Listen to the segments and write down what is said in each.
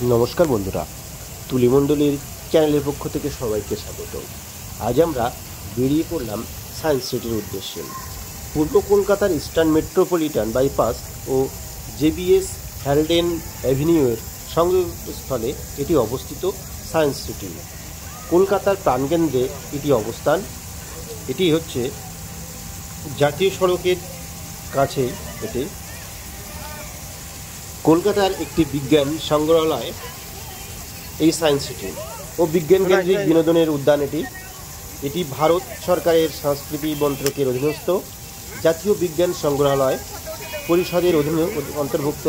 নমস্কার বন্ধুরা, তুলিমণ্ডলীর চ্যানেলের পক্ষ থেকে সবাইকে স্বাগত। আজ আমরা বেরিয়ে পড়লাম সায়েন্স সিটির উদ্দেশ্যে। পূর্ব কলকাতার ইস্টার্ন মেট্রোপলিটন বাইপাস ও জেবিএস হ্যালডেন অ্যাভিনিউয়ের সংযোগস্থলে এটি অবস্থিত সায়েন্স সিটি। কলকাতার প্রাণকেন্দ্রে এটি অবস্থান। এটি হচ্ছে জাতীয় সড়কের কাছে। এটি কলকাতার একটি বিজ্ঞান সংগ্রহালয় এই সায়েন্স সিটি ও বিজ্ঞান কেন্দ্রিক বিনোদনের উদ্যান। এটি ভারত সরকারের সংস্কৃতি মন্ত্রকের অধীনস্থ জাতীয় বিজ্ঞান সংগ্রহালয় পরিষদের অধীনে অন্তর্ভুক্ত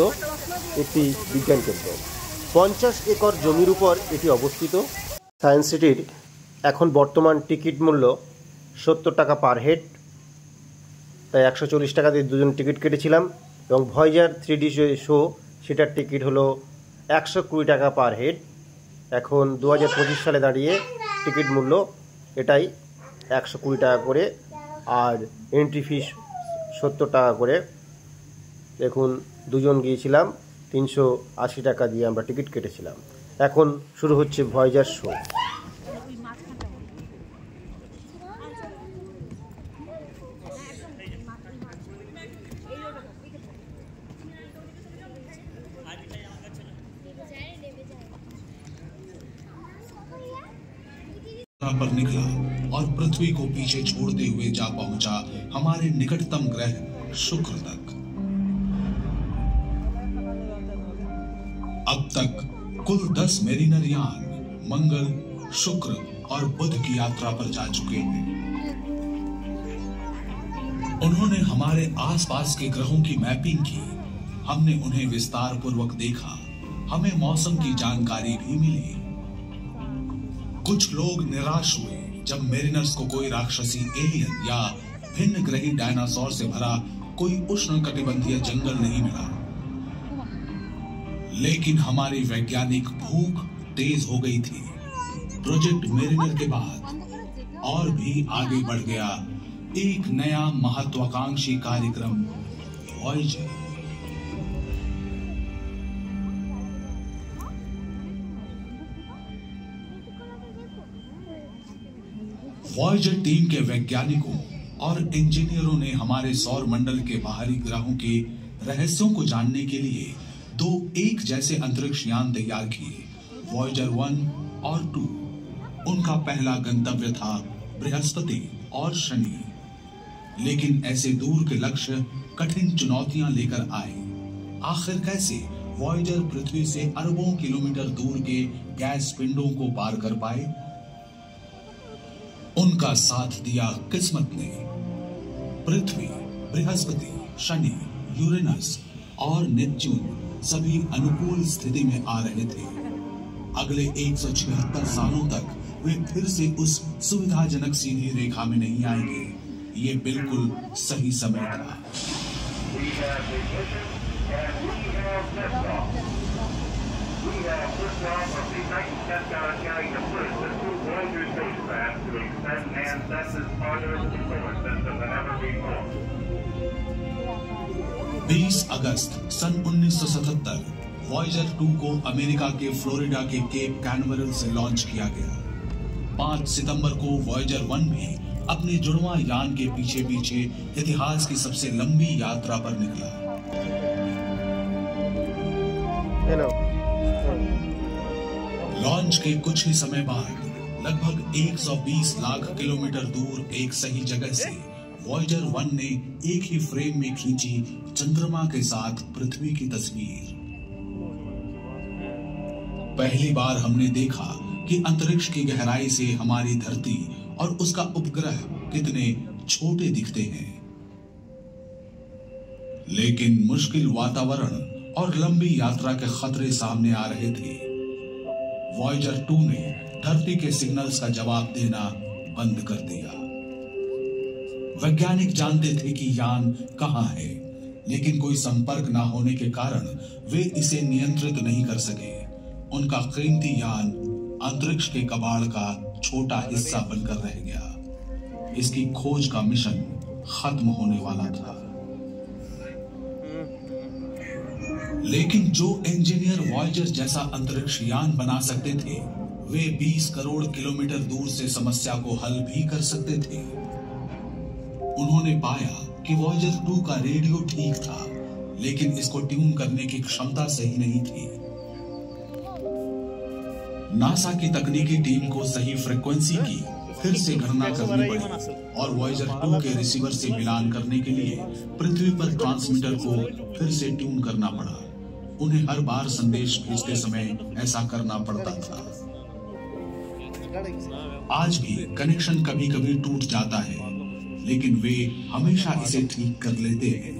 একটি বিজ্ঞান কেন্দ্র। 50 একর জমির উপর এটি অবস্থিত। সায়েন্স সিটির এখন বর্তমান টিকিট মূল্য 70 টাকা পার হেড, তাই 140 টাকা দিয়ে দুজন টিকিট কেটেছিলাম। এবং ভয়েজার 3D শো সেটার টিকিট হলো 120 টাকা পার হেড। এখন 2025 সালে দাঁড়িয়ে টিকিট মূল্য এটাই 120 টাকা করে, আর এন্ট্রি ফিস 70 টাকা করে। দেখুন, দুজন গিয়েছিলাম, 380 টাকা দিয়ে আমরা টিকিট কেটেছিলাম। এখন শুরু হচ্ছে ভয়েজার শো। पर निकला और पृथ्वी को पीछे छोड़ते हुए जा पहुंचा हमारे निकटतम ग्रह शुक्र तक। अब तक कुल 10 मेरिनर यान मंगल, शुक्र और बुध की यात्रा पर जा चुके हैं। उन्होंने हमारे आसपास के ग्रहों की मैपिंग की। हमने उन्हें विस्तार पूर्वक देखा। हमें मौसम की जानकारी भी मिली। कुछ लोग निराश हुए जब मेरिनर्स को कोई राक्षसी एलियन या भिन्न ग्रही डायनासोर से भरा कोई उष्णकटिबंधीय जंगल नहीं मिला। लेकिन हमारी वैज्ञानिक भूख तेज हो गई थी। प्रोजेक्ट मेरिनर के बाद और भी आगे बढ़ गया एक नया महत्वाकांक्षी कार्यक्रम, वॉयेजर। वॉयेजर टीम के वैज्ञानिकों और इंजीनियरों ने हमारे सौर मंडल के बाहरी ग्रहों के रहस्यों को जानने के लिए 2 एक जैसे अंतरिक्ष यान तैयार किए, वॉयेजर 1 और 2। उनका पहला गंतव्य था बृहस्पति और शनि। लेकिन ऐसे दूर के लक्ष्य कठिन चुनौतियां लेकर आए। आखिर कैसे वॉयेजर पृथ्वी से अरबों किलोमीटर दूर के गैस पिंडों को पार कर पाए? उनका साथ दिया किस्मत ने। पृथ्वी, बृहस्पति, शनि, यूरेनस और नेपच्यून सभी अनुकूल स्थिति में आ रहे थे। अगले 176 सालों तक वे फिर से उस सुविधाजनक सीधी रेखा में नहीं आएंगे। ये बिल्कुल सही समय था। We have liftoff of the 1910 carrying the first of 2 Voyager spacecraft to extend man's senses farther into the solar system than ever before. 20 August sun 1977 Voyager 2 को अमेरिका के फ्लोरिडा के केप कैनवरल से लॉन्च किया गया। 5 सितंबर को वॉयेजर 1 भी अपने जुड़वां यान के पीछे पीछे इतिहास की सबसे लंबी यात्रा पर निकला। लॉन्च के कुछ ही समय बाद लगभग 120 लाख किलोमीटर दूर एक सही जगह से वॉयेजर 1 ने एक ही फ्रेम में खींची चंद्रमा के साथ पृथ्वी की तस्वीर। पहली बार हमने देखा कि अंतरिक्ष की गहराई से हमारी धरती और उसका उपग्रह कितने छोटे दिखते हैं। लेकिन मुश्किल वातावरण और लंबी यात्रा के खतरे सामने आ रहे थे। वॉयेजर 2 ने धरती के सिग्नल्स का जवाब देना बंद कर दिया। वैज्ञानिक जानते थे कि यान कहां है, लेकिन कोई संपर्क न होने के कारण वे इसे नियंत्रित नहीं कर सके। उनका कीमती यान अंतरिक्ष के कबाड़ का छोटा हिस्सा बनकर रह गया। इसकी खोज का मिशन खत्म होने वाला था। लेकिन जो इंजीनियर वॉयेजर जैसा अंतरिक्ष यान बना सकते थे, वे 20 करोड़ किलोमीटर दूर से समस्या को हल भी कर सकते थे। उन्होंने पाया कि वॉयेजर 2 का रेडियो ठीक था, लेकिन इसको ट्यून करने की क्षमता सही नहीं थी। नासा की तकनीकी टीम को सही फ्रीक्वेंसी की फिर से गणना करनी पड़ी और वॉयेजर 2 के रिसीवर से मिलान करने के लिए पृथ्वी पर ट्रांसमीटर को फिर से ट्यून करना पड़ा। उन्हें हर बार संदेश भेजते समय ऐसा करना पड़ता था। आज भी कनेक्शन कभी कभी टूट जाता है, लेकिन वे हमेशा इसे ठीक कर लेते हैं।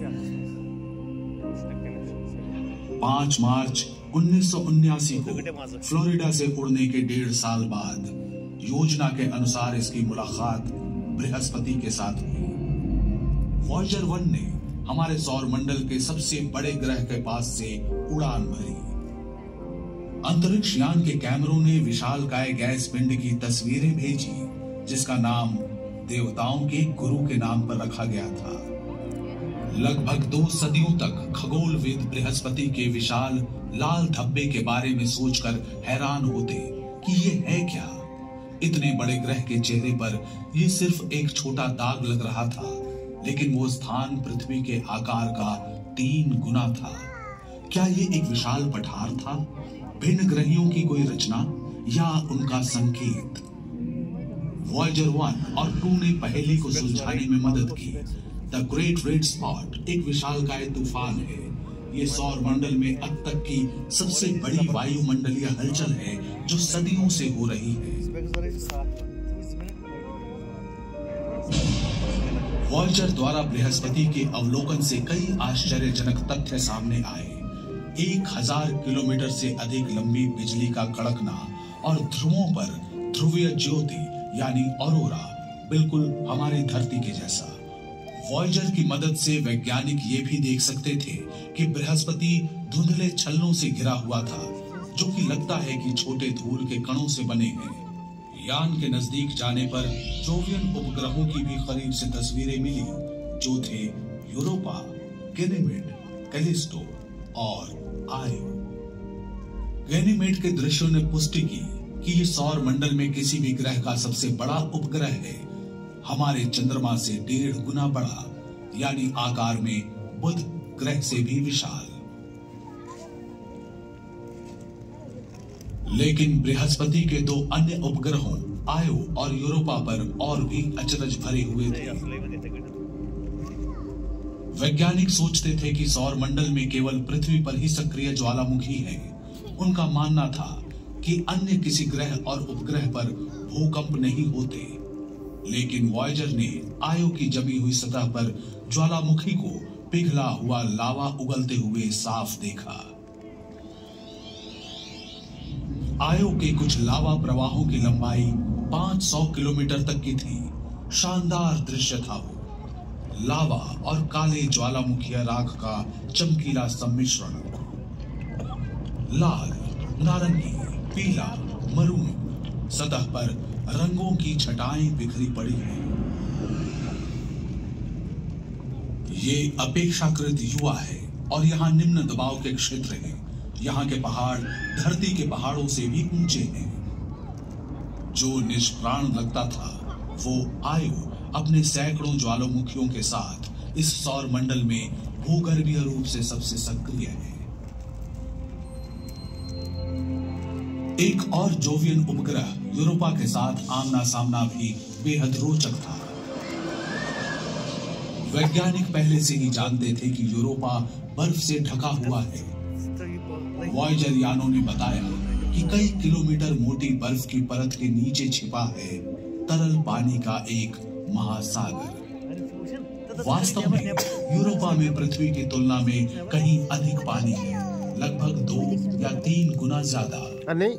5 मार्च 1979 को फ्लोरिडा से उड़ने के 1.5 साल बाद योजना के अनुसार इसकी मुलाकात बृहस्पति के साथ हुई। वॉयेजर 1 ने हमारे सौर मंडल के सबसे बड़े ग्रह के पास से उड़ान भरी। अंतरिक्ष यान के कैमरों ने विशालकाय गैस पिंड की तस्वीरें भेजी, जिसका नाम देवताओं के गुरु के नाम पर रखा गया था। लगभग 2 सदियों तक खगोलविद बृहस्पति के विशाल लाल धब्बे के बारे में सोचकर हैरान होते कि ये है क्या। इतने बड़े ग्रह के चेहरे पर ये सिर्फ एक छोटा दाग लग रहा था, लेकिन वो स्थान पृथ्वी के आकार का 3 गुना था। क्या ये एक विशाल पठार था, भिन्न ग्रहियों की कोई रचना, या उनका संकेत? वॉयेजर 1 और 2 ने पहेली को सुलझाने में मदद की। द ग्रेट रेड स्पॉट एक विशालकाय तूफान है। ये सौर मंडल में अब तक की सबसे बड़ी वायुमंडलीय हलचल है जो सदियों से हो रही है। वॉयेजर द्वारा बृहस्पति के अवलोकन से कई आश्चर्यजनक तथ्य सामने आए। 1000 किलोमीटर से अधिक लंबी बिजली का कड़कना और ध्रुवों पर ध्रुवीय ज्योति यानी ऑरोरा, बिल्कुल हमारी धरती के जैसा। वॉयेजर की मदद से वैज्ञानिक ये भी देख सकते थे कि बृहस्पति धुंधले छल्लों से घिरा हुआ था, जो कि लगता है कि छोटे धूल के कणों से बने हैं। यान के नजदीक जाने पर जोवियन उपग्रहों की भी करीब से तस्वीरें मिली, जो थे यूरोपा, गैनीमेड, कैलिस्टो और आयो। गैनीमेड के दृश्यों ने पुष्टि की कि ये सौर मंडल में किसी भी ग्रह का सबसे बड़ा उपग्रह है। हमारे चंद्रमा से 1.5 गुना बड़ा, यानी आकार में बुध ग्रह से भी विशाल। लेकिन बृहस्पति के 2 अन्य उपग्रहों आयो और यूरोपा पर और भी अचरज भरे हुए थे। वैज्ञानिक सोचते थे कि सौर मंडल में केवल पृथ्वी पर ही सक्रिय ज्वालामुखी है। उनका मानना था कि अन्य किसी ग्रह और उपग्रह पर भूकंप नहीं होते। लेकिन वॉयेजर ने आयो की जमी हुई सतह पर ज्वालामुखी को पिघला हुआ लावा उगलते हुए साफ देखा। आयो के कुछ लावा प्रवाहों की लंबाई 500 किलोमीटर तक की थी। शानदार दृश्य था वो। लावा और काले ज्वालामुखी राख का चमकीला सम्मिश्रण। लाल, नारंगी, पीला, मरून, सतह पर रंगों की छटाएं बिखरी पड़ी हैं। ये अपेक्षाकृत युवा है और यहाँ निम्न दबाव के क्षेत्र हैं। यहाँ के पहाड़ धरती के पहाड़ों से भी ऊंचे हैं। जो निष्प्राण लगता था, वो आयो अपने सैकड़ों ज्वालामुखियों के साथ इस सौर मंडल में भूगर्भीय रूप से सबसे सक्रिय है। एक और जोवियन उपग्रह यूरोपा के साथ आमना सामना भी बेहद रोचक था। वैज्ञानिक पहले से ही जानते थे कि यूरोपा बर्फ से ढका हुआ है। वॉयेजर यानों ने बताया कि कई किलोमीटर मोटी बर्फ की परत के नीचे छिपा है तरल पानी का एक महासागर। वास्तव में यूरोपा में पृथ्वी की तुलना में कहीं अधिक पानी है, लगभग 2 या 3 गुना ज्यादा। नहीं,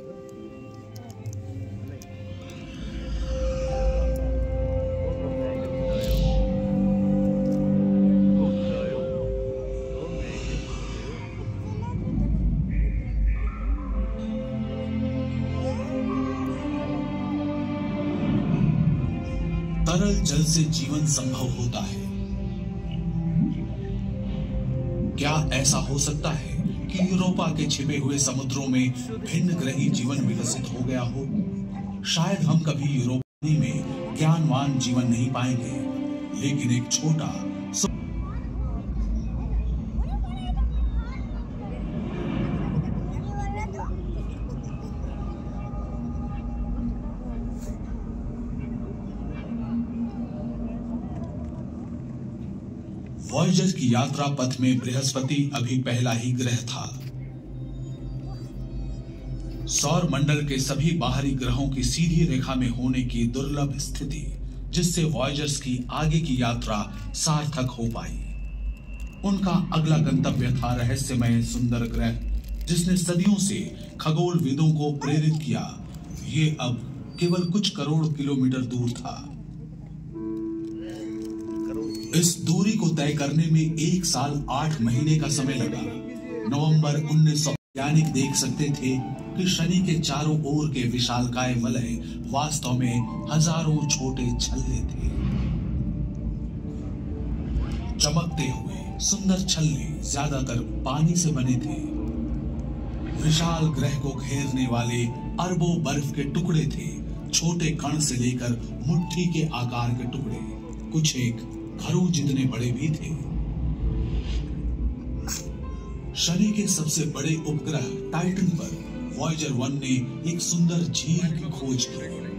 तरल जल से जीवन संभव होता है। क्या ऐसा हो सकता है कि यूरोपा के छिपे हुए समुद्रों में भिन्न ग्रही जीवन विकसित हो गया हो। शायद हम कभी यूरोपा में ज्ञानवान जीवन नहीं पाएंगे, लेकिन एक छोटा वॉयेजर की यात्रा पथ में बृहस्पति अभी पहला ही ग्रह था। सौर मंडल के सभी बाहरी ग्रहों की सीधी रेखा में होने की दुर्लभ स्थिति, जिससे वॉयेजर्स की आगे की यात्रा सार्थक हो पाई। उनका अगला गंतव्य था रहस्यमय सुंदर ग्रह, जिसने सदियों से खगोलविदों को प्रेरित किया। ये अब केवल कुछ करोड़ किलोमीटर दूर था। इस दूरी को तय करने में 1 साल 8 महीने का समय लगा। नवंबर 1900 वैज्ञानिक देख सकते थे कि शनि के चारों ओर के विशालकाय वलय वास्तव में हजारों छोटे छल्ले थे। चमकते हुए सुंदर छल्ले ज्यादातर पानी से बने थे। विशाल ग्रह को घेरने वाले अरबों बर्फ के टुकड़े थे, छोटे कण से लेकर मुट्ठी के आकार के टुकड़े, कुछ एक घरों जितने बड़े भी थे। शनि के सबसे बड़े उपग्रह टाइटन पर वॉयेजर 1 ने एक सुंदर झील की खोज की।